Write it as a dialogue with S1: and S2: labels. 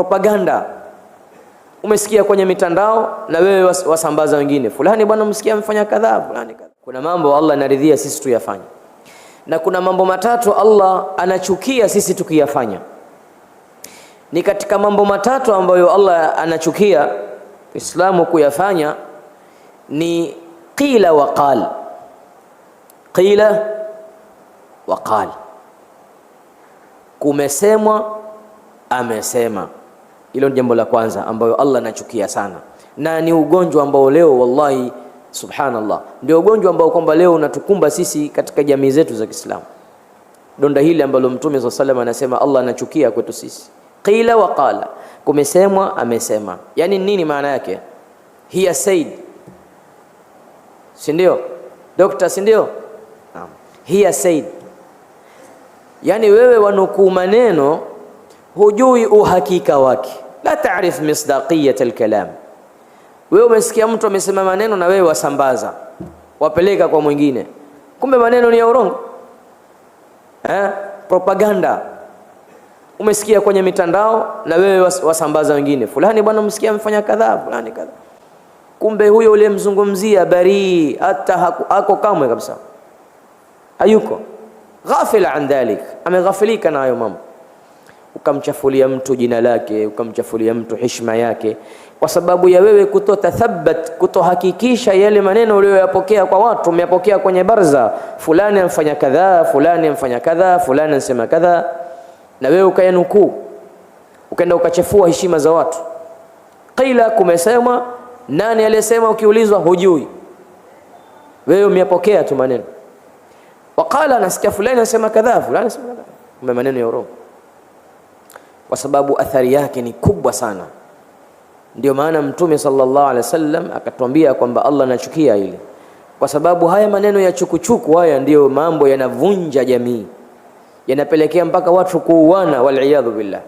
S1: propaganda. Umesikia kwenye mitandao na wewe wasambaza wengine, fulani bwana msikia mfanya kadhaa, fulani kadhaa. Kuna mambo Allah anaridhia sisi tuyafanye, na kuna mambo matatu Allah anachukia sisi tukiyafanya. Ni katika mambo matatu ambayo Allah anachukia Uislamu kuyafanya ni qila wa qal. Qila wa qal, kumesemwa, amesema. Hilo ni jambo la kwanza ambayo Allah anachukia sana, na ni ugonjwa ambao leo wallahi subhanallah ndio ugonjwa ambao kwamba leo unatukumba sisi katika jamii zetu za Kiislamu. Donda hili ambalo Mtume sallallahu alaihi wasallam anasema Allah anachukia kwetu sisi, qila wa qala, kumesemwa, amesema. Yani nini maana yake? Hiya said, si ndio? Dokta, si ndio? Naam, hiya said. Yani wewe wanukuu maneno, hujui uhakika wake, la taarif misdaqiyat alkalam. Wewe umesikia mtu amesema maneno na wewe wasambaza, wapeleka kwa mwingine, kumbe maneno ni ya urongo, propaganda. Umesikia kwenye mitandao na wewe wasambaza wengine, fulani bwana msikia mfanya kadhaa, fulani kadhaa, kumbe huyo ule mzungumzia bari, hata hako kamwe kabisa, hayuko, ghafila an dhalik, ameghafilika na hayo mambo. Ukamchafulia mtu jina lake, ukamchafulia mtu heshima yake, kwa sababu ya wewe kutotathabat, kutohakikisha yale maneno uliyoyapokea kwa watu. Umeyapokea kwenye barza, fulani amfanya kadhaa, fulani amfanya kadhaa, fulani anasema kadhaa, na wewe ukayanukuu, ukaenda ukachafua heshima za watu. Qila, kumesema. Nani aliyesema? Ukiulizwa hujui, wewe umeyapokea tu maneno. Waqala, nasikia fulani anasema kadhaa, fulani anasema kadhaa, kumbe maneno ya urongo, kwa sababu athari yake ni kubwa sana. Ndio maana Mtume sallallahu alaihi wasallam akatuambia kwamba Allah anachukia ile, kwa sababu haya maneno ya chukuchuku haya ndio mambo yanavunja jamii, yanapelekea mpaka watu kuuana, wal iyadhu billah.